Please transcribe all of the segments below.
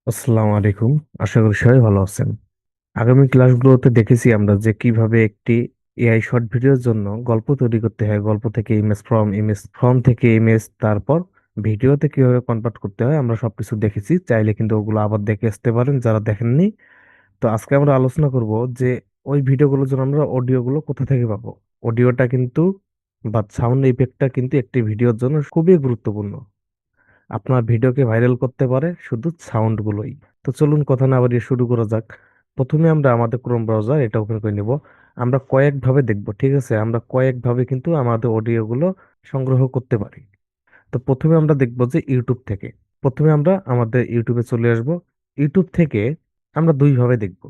আসসালামু আলাইকুম। আশা করি সবাই ভালো আছেন। আগামী ক্লাসগুলোতে দেখেছি আমরা যে কিভাবে একটি এআই শর্ট ভিডিওর জন্য গল্প তৈরি করতে হয়, গল্প থেকে ইমেজ ফ্রম থেকে ইমেজ, তারপর ভিডিওতে কিভাবে কনভার্ট করতে হয় আমরা সবকিছু দেখেছি। চাইলে কিন্তু ওগুলো আবার দেখে আসতে পারেন যারা দেখেননি। তো আজকে আমরা আলোচনা করব যে ওই ভিডিওগুলোর জন্য আমরা অডিওগুলো কোথা থেকে পাবো। অডিওটা কিন্তু বা সাউন্ড ইফেক্টটা কিন্তু একটি ভিডিওর জন্য খুবই গুরুত্বপূর্ণ। আপনার ভিডিওকে ভাইরাল করতে পারে শুধু সাউন্ড গুলোই। তো চলুন কথা না বাড়িয়ে শুরু করা যাক। প্রথমে আমরা আমাদের ক্রোম ব্রাউজার এটা ওপেন করে নিব। আমরা কয়েকভাবে দেখব, ঠিক আছে? আমরা কয়েকভাবে কিন্তু আমাদের অডিও গুলো সংগ্রহ করতে পারি। তো প্রথমে আমরা দেখব যে ইউটিউব থেকে। প্রথমে আমরা আমাদের ইউটিউবে চলে আসব। ইউটিউব থেকে আমরা দুইভাবে দেখব।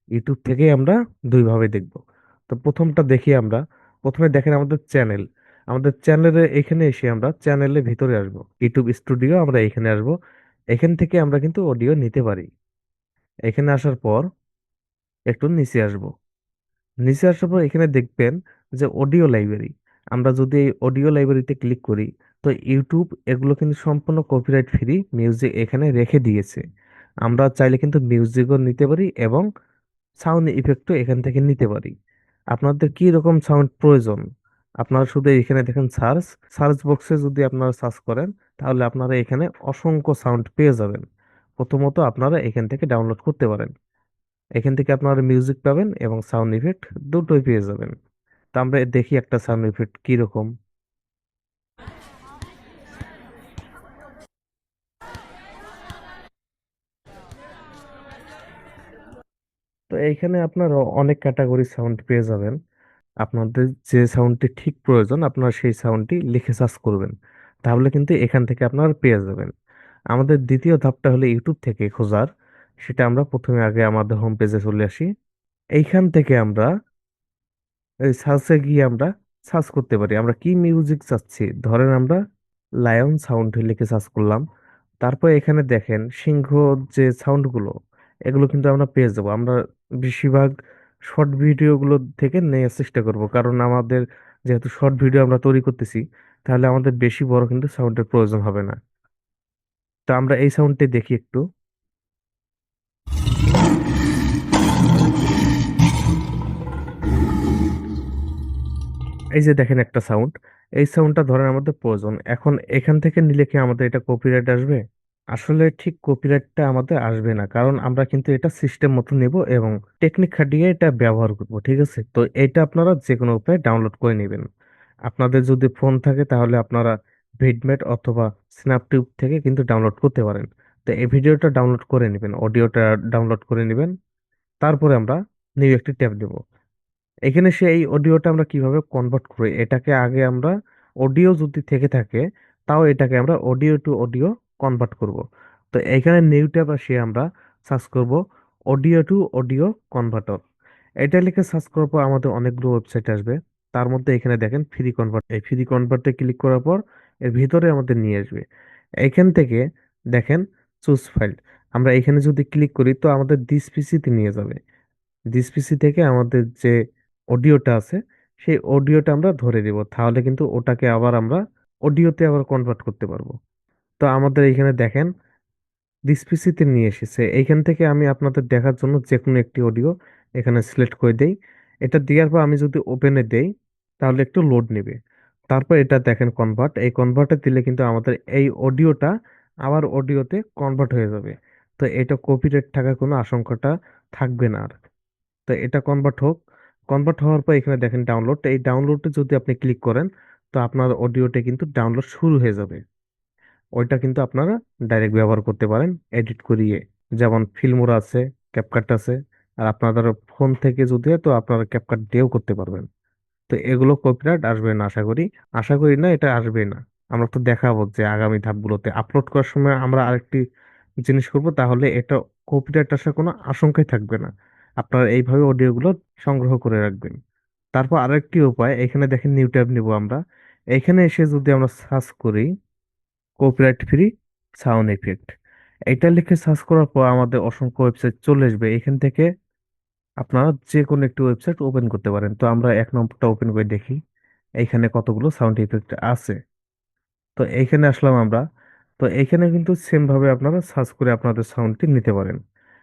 ইউটিউব থেকে আমরা দুইভাবে দেখব। তো প্রথমটা দেখি আমরা। প্রথমে দেখেন আমাদের চ্যানেল। আমাদের চ্যানেলে এখানে এসে আমরা চ্যানেলের ভিতরে আসব, ইউটিউব স্টুডিও আমরা এখানে আসব। এখান থেকে আমরা কিন্তু অডিও নিতে পারি। এখানে আসার পর একটু নিচে আসব। নিচে আসার পর এখানে দেখবেন যে অডিও লাইব্রেরি। আমরা যদি এই অডিও লাইব্রেরিতে ক্লিক করি, তো ইউটিউব এগুলো কিন্তু সম্পূর্ণ কপিরাইট ফ্রি মিউজিক এখানে রেখে দিয়েছে। আমরা চাইলে কিন্তু মিউজিকও নিতে পারি এবং সাউন্ড ইফেক্টও এখান থেকে নিতে পারি। আপনাদের কি রকম সাউন্ড প্রয়োজন, আপনারা শুধু এখানে দেখেন সার্চ। সার্চ বক্সে যদি আপনারা সার্চ করেন, তাহলে আপনারা এখানে অসংখ্য সাউন্ড পেয়ে যাবেন। প্রথমত আপনারা এখান থেকে ডাউনলোড করতে পারেন। এখান থেকে আপনারা মিউজিক পাবেন এবং সাউন্ড ইফেক্ট দুটোই পেয়ে যাবেন। তো আমরা দেখি একটা সাউন্ড ইফেক্ট কি রকম। তো এইখানে আপনারা অনেক ক্যাটাগরি সাউন্ড পেয়ে যাবেন। আপনাদের যে সাউন্ডটি ঠিক প্রয়োজন আপনারা সেই সাউন্ডটি লিখে সার্চ করবেন, তাহলে কিন্তু এখান থেকে আপনারা পেয়ে যাবেন। আমাদের দ্বিতীয় ধাপটা হলো ইউটিউব থেকে খোঁজার। সেটা আমরা প্রথমে আগে আমাদের হোম পেজে চলে আসি। এইখান থেকে আমরা এই সার্চে গিয়ে আমরা সার্চ করতে পারি আমরা কি মিউজিক চাচ্ছি। ধরেন আমরা লায়ন সাউন্ড লিখে সার্চ করলাম। তারপর এখানে দেখেন সিংহ যে সাউন্ডগুলো, এগুলো কিন্তু আমরা পেয়ে যাবো। আমরা বেশিরভাগ শর্ট ভিডিওগুলো থেকে নেওয়ার চেষ্টা করব, কারণ আমাদের যেহেতু শর্ট ভিডিও আমরা তৈরি করতেছি, তাহলে আমাদের বেশি বড় কিন্তু সাউন্ডের প্রয়োজন হবে না। তো আমরা এই সাউন্ডটি দেখি একটু। এই যে দেখেন একটা সাউন্ড। এই সাউন্ডটা ধরেন আমাদের প্রয়োজন, এখন এখান থেকে নিলে কি আমাদের এটা কপিরাইট আসবে? আসলে ঠিক কপিরাইটটা আমাদের আসবে না, কারণ আমরা কিন্তু এটা সিস্টেম মতো নেব এবং টেকনিক খাটিয়ে এটা ব্যবহার করব, ঠিক আছে? তো এটা আপনারা যে কোনো উপায়ে ডাউনলোড করে নেবেন। আপনাদের যদি ফোন থাকে তাহলে আপনারা ভিডমেট অথবা স্ন্যাপটিউব থেকে কিন্তু ডাউনলোড করতে পারেন। তো এই ভিডিওটা ডাউনলোড করে নেবেন, অডিওটা ডাউনলোড করে নেবেন। তারপরে আমরা নিউ একটি ট্যাব দেব। এখানে সেই অডিওটা আমরা কিভাবে কনভার্ট করি, এটাকে আগে আমরা অডিও যদি থেকে থাকে, তাও এটাকে আমরা অডিও টু অডিও কনভার্ট করব। তো এখানে নিউ ট্যাব আসে আমরা সার্চ করব অডিও টু অডিও কনভার্টর। এটা লিখে সার্চ করার পর আমাদের অনেকগুলো ওয়েবসাইট আসবে। তার মধ্যে এখানে দেখেন ফ্রি কনভার্ট, এই ফ্রি কনভার্টে ক্লিক করার পর এর ভিতরে আমাদের নিয়ে আসবে। এখান থেকে দেখেন চুজ ফাইল। আমরা এখানে যদি ক্লিক করি তো আমাদের দিস পিসিতে নিয়ে যাবে। দিস পিসি থেকে আমাদের যে অডিওটা আছে সেই অডিওটা আমরা ধরে দিব, তাহলে কিন্তু ওটাকে আবার আমরা অডিওতে আবার কনভার্ট করতে পারবো। তো আমাদের এখানে দেখেন দিস পিসিতে নিয়ে এসেছে। এইখান থেকে আমি আপনাদের দেখার জন্য যে কোনো একটি অডিও এখানে সিলেক্ট করে দেই। এটা দেওয়ার পর আমি যদি ওপেনে দেই, তাহলে একটু লোড নেবে। তারপর এটা দেখেন কনভার্ট, এই কনভার্টে দিলে কিন্তু আমাদের এই অডিওটা আবার অডিওতে কনভার্ট হয়ে যাবে। তো এটা কপিরাইট থাকার কোনো আশঙ্কাটা থাকবে না আর। তো এটা কনভার্ট হোক। কনভার্ট হওয়ার পর এখানে দেখেন ডাউনলোড, এই ডাউনলোডে যদি আপনি ক্লিক করেন, তো আপনার অডিওটা কিন্তু ডাউনলোড শুরু হয়ে যাবে। ওইটা কিন্তু আপনারা ডাইরেক্ট ব্যবহার করতে পারেন এডিট করিয়ে। যেমন ফিল্মোরা আছে, ক্যাপকাট আছে। আর আপনাদের ফোন থেকে যদি হয় তো আপনারা ক্যাপকাট দিয়েও করতে পারবেন। তো এগুলো কপিরাইট আসবে না আশা করি। আশা করি না, এটা আসবে না। আমরা তো দেখাবো যে আগামী ধাপগুলোতে আপলোড করার সময় আমরা আরেকটি জিনিস করব, তাহলে এটা কপিরাইট আসার কোনো আশঙ্কাই থাকবে না। আপনারা এইভাবে অডিওগুলো সংগ্রহ করে রাখবেন। তারপর আরেকটি উপায়, এখানে দেখেন নিউ ট্যাব নিব আমরা। এখানে এসে যদি আমরা সার্চ করি কপিরাইট ফ্রি সাউন্ড ইফেক্ট, এটা লিখে সার্চ করার পর আমাদের অসংখ্য ওয়েবসাইট চলে আসবে। এখান থেকে আপনারা যে কোনো একটি ওয়েবসাইট ওপেন করতে পারেন। তো আমরা এক নম্বরটা ওপেন করে দেখি এইখানে কতগুলো সাউন্ড ইফেক্ট আছে। তো এইখানে আসলাম আমরা। তো এখানে কিন্তু সেম ভাবে আপনারা সার্চ করে আপনাদের সাউন্ডটি নিতে পারেন।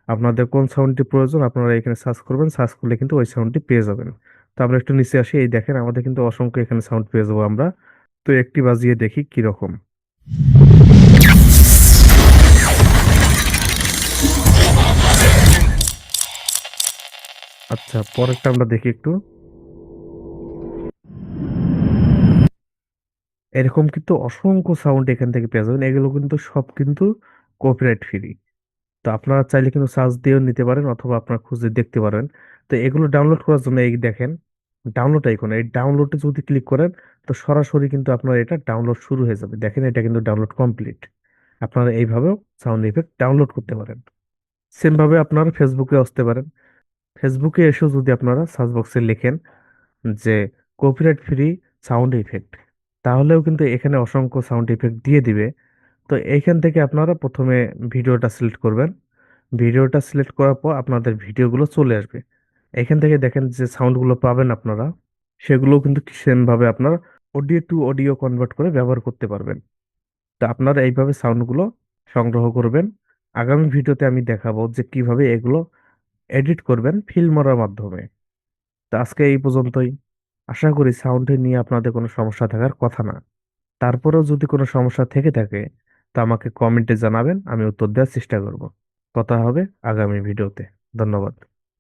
আপনাদের কোন সাউন্ডটি প্রয়োজন আপনারা এখানে সার্চ করবেন, সার্চ করলে কিন্তু ওই সাউন্ডটি পেয়ে যাবেন। তো আমরা একটু নিচে আসি, এই দেখেন আমাদের কিন্তু অসংখ্য এখানে সাউন্ড পেয়ে যাবো আমরা। তো একটি বাজিয়ে দেখি কি রকম। আচ্ছা, পরেরটা আমরা দেখি একটু। এরকম কিন্তু অসংখ্য সাউন্ড এখান থেকে পেয়ে যাবেন, এগুলো কিন্তু সব কিন্তু কপিরাইট ফ্রি। তো আপনারা চাইলে কিন্তু সার্চ দিয়েও নিতে পারেন অথবা আপনারা খুঁজে দেখতে পারেন। তো এগুলো ডাউনলোড করার জন্য এই দেখেন ডাউনলোড আইকন, এই ডাউনলোডে যদি ক্লিক করেন তো সরাসরি কিন্তু আপনার এটা ডাউনলোড শুরু হয়ে যাবে। দেখেন এটা কিন্তু ডাউনলোড কমপ্লিট। আপনারা এইভাবেও সাউন্ড ইফেক্ট ডাউনলোড করতে পারেন। সেম ভাবে আপনারা ফেসবুকে আসতে পারেন। ফেসবুকে এসেও যদি আপনারা সার্চ বক্সে লিখেন যে কপিরাইট ফ্রি সাউন্ড ইফেক্ট, তাহলেও কিন্তু এখানে অসংখ্য সাউন্ড ইফেক্ট দিয়ে দিবে। তো এইখান থেকে আপনারা প্রথমে ভিডিওটা সিলেক্ট করবেন। ভিডিওটা সিলেক্ট করার পর আপনাদের ভিডিওগুলো চলে আসবে। এখান থেকে দেখেন যে সাউন্ডগুলো পাবেন আপনারা, সেগুলো কিন্তু সেম ভাবে আপনারা অডিও টু অডিও কনভার্ট করে ব্যবহার করতে পারবেন। তো আপনারা এইভাবে সাউন্ডগুলো সংগ্রহ করবেন। আগামী ভিডিওতে আমি দেখাবো যে কিভাবে এগুলো এডিট করবেন ফিল্মরার মাধ্যমে। তো আজকে এই পর্যন্তই। আশা করি সাউন্ডে নিয়ে আপনাদের কোনো সমস্যা থাকার কথা না। তারপরেও যদি কোনো সমস্যা থেকে থাকে তা আমাকে কমেন্টে জানাবেন, আমি উত্তর দেওয়ার চেষ্টা করব। কথা হবে আগামী ভিডিওতে। ধন্যবাদ।